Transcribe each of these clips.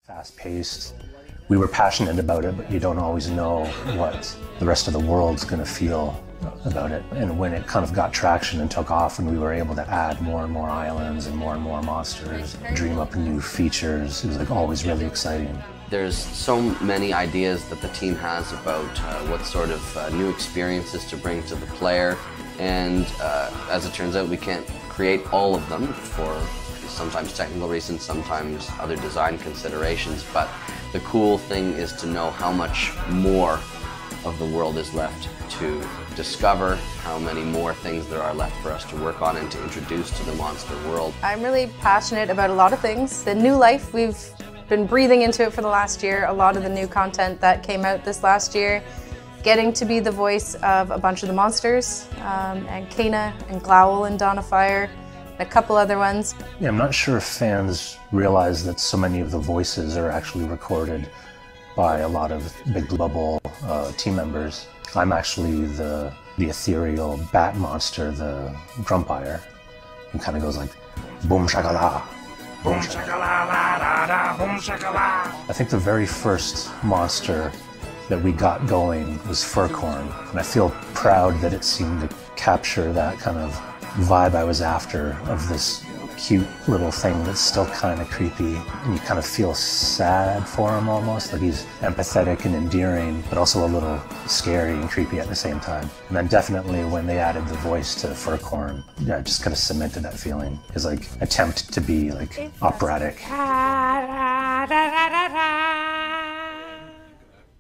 Fast-paced. We were passionate about it, but you don't always know what the rest of the world's going to feel about it. And when it kind of got traction and took off and we were able to add more and more islands and more monsters, dream up new features, it was like always really exciting. There's so many ideas that the team has about what sort of new experiences to bring to the player, and as it turns out, we can't create all of them for sometimes technical reasons, sometimes other design considerations, but the cool thing is to know how much more of the world is left to discover, how many more things there are left for us to work on and to introduce to the monster world. I'm really passionate about a lot of things. The new life, we've been breathing into it for the last year, a lot of the new content that came out this last year, getting to be the voice of a bunch of the monsters, and Kana and Glowl and Dawn of Fire, a couple other ones. Yeah, I'm not sure if fans realize that so many of the voices are actually recorded by a lot of Big Blue Bubble team members. I'm actually the ethereal bat monster, the Grumpire, who kind of goes like, boom shakala, boom shakala, la da da, boom shakala. I think the very first monster that we got going was Furcorn, and I feel proud that it seemed to capture that kind of vibe I was after, of this cute little thing that's still kind of creepy, and you kind of feel sad for him almost, like he's empathetic and endearing, but also a little scary and creepy at the same time. And then definitely when they added the voice to Furcorn, yeah, it just kind of cemented that feeling. His like attempt to be like operatic.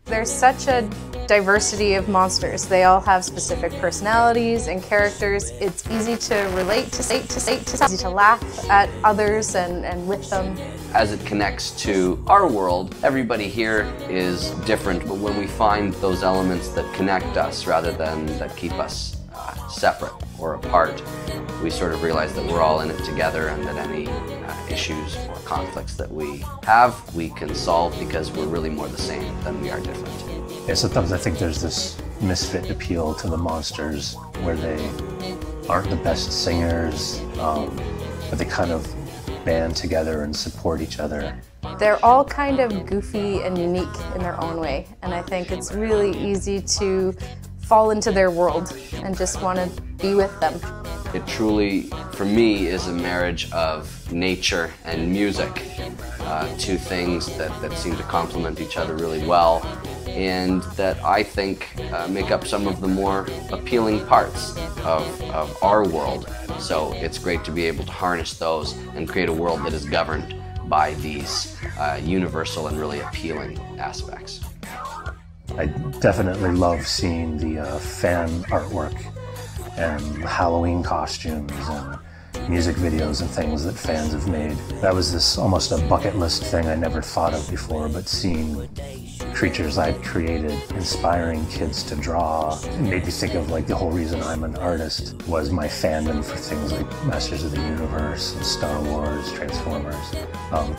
There's such a diversity of monsters. They all have specific personalities and characters. It's easy to relate to, easy to laugh at others and with them. As it connects to our world, everybody here is different, but when we find those elements that connect us rather than that keep us separate or apart, we sort of realize that we're all in it together, and that any issues or conflicts that we have, we can solve because we're really more the same than we are different. Yeah, sometimes I think there's this misfit appeal to the monsters where they aren't the best singers, but they kind of band together and support each other. They're all kind of goofy and unique in their own way, and I think it's really easy to fall into their world and just want to be with them. It truly, for me, is a marriage of nature and music, two things that seem to complement each other really well, and that I think make up some of the more appealing parts of our world. So it's great to be able to harness those and create a world that is governed by these universal and really appealing aspects. I definitely love seeing the fan artwork and Halloween costumes and music videos and things that fans have made. That was this almost a bucket list thing I never thought of before, but seeing creatures I'd created, inspiring kids to draw, it made me think of like the whole reason I'm an artist was my fandom for things like Masters of the Universe, Star Wars, Transformers.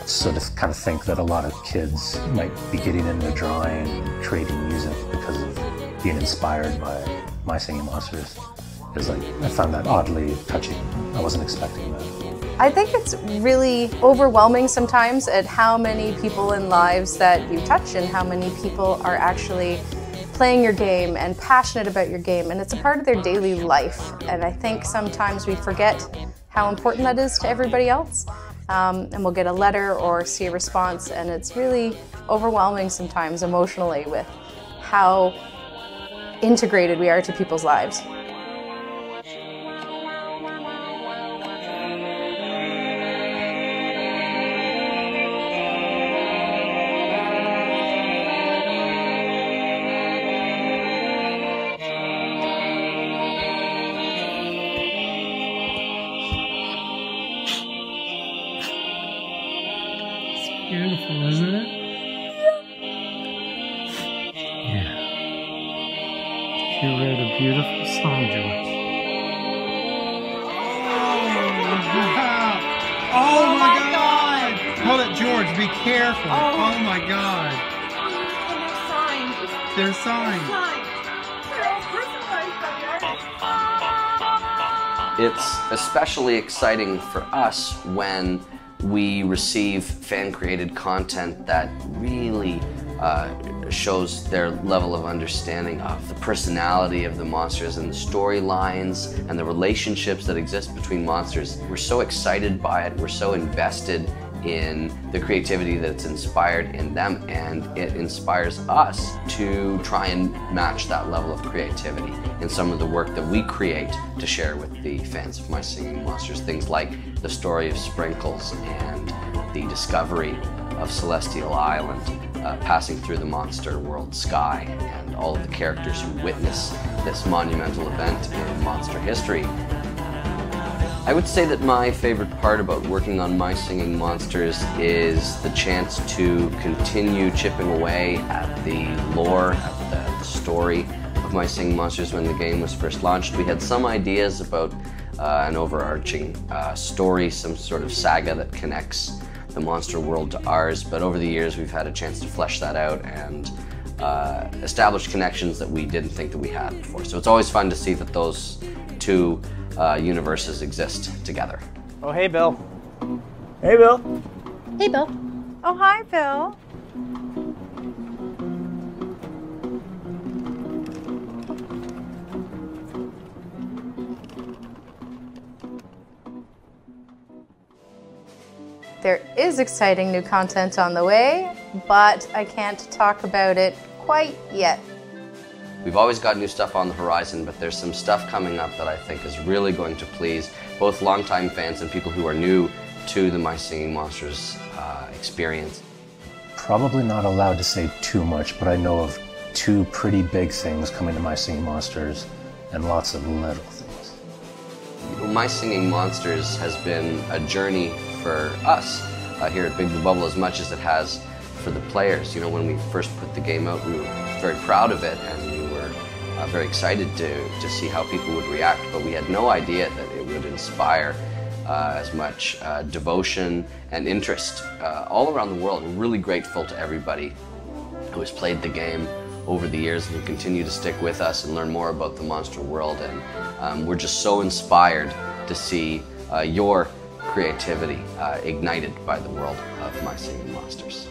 So to kind of think that a lot of kids might be getting into drawing and creating music because of being inspired by my singing monsters. Is like, I found that oddly touching. I wasn't expecting that. I think it's really overwhelming sometimes at how many people in lives that you touch and how many people are actually playing your game and passionate about your game, and it's a part of their daily life. And I think sometimes we forget how important that is to everybody else. And we'll get a letter or see a response, and it's really overwhelming sometimes emotionally with how integrated we are to people's lives. Beautiful, isn't it? Yeah. You wrote a beautiful song, George. Oh my God! Hold it, George, be careful. Oh my God. And their signs. It's especially exciting for us when we receive fan-created content that really shows their level of understanding of the personality of the monsters and the storylines and the relationships that exist between monsters. We're so excited by it, we're so invested in the creativity that's inspired in them, and it inspires us to try and match that level of creativity in some of the work that we create to share with the fans of My Singing Monsters. Things like the story of Sprinkles and the discovery of Celestial Island, passing through the monster world sky, and all of the characters who witness this monumental event in monster history. I would say that my favorite part about working on My Singing Monsters is the chance to continue chipping away at the lore, at the story of My Singing Monsters. When the game was first launched, we had some ideas about an overarching story, some sort of saga that connects the monster world to ours, but over the years we've had a chance to flesh that out and establish connections that we didn't think that we had before. So it's always fun to see that those two universes exist together. Oh, hey, Bill. Hey, Bill. Hey, Bill. Oh, hi, Bill. There is exciting new content on the way, but I can't talk about it quite yet. We've always got new stuff on the horizon, but there's some stuff coming up that I think is really going to please both longtime fans and people who are new to the My Singing Monsters experience. Probably not allowed to say too much, but I know of two pretty big things coming to My Singing Monsters and lots of little things. My Singing Monsters has been a journey for us here at Big Blue Bubble as much as it has for the players. You know, when we first put the game out, we were very proud of it, and we were very excited to see how people would react, but we had no idea that it would inspire as much devotion and interest all around the world. We're really grateful to everybody who has played the game over the years and who continue to stick with us and learn more about the monster world, and we're just so inspired to see your creativity ignited by the world of My Singing Monsters.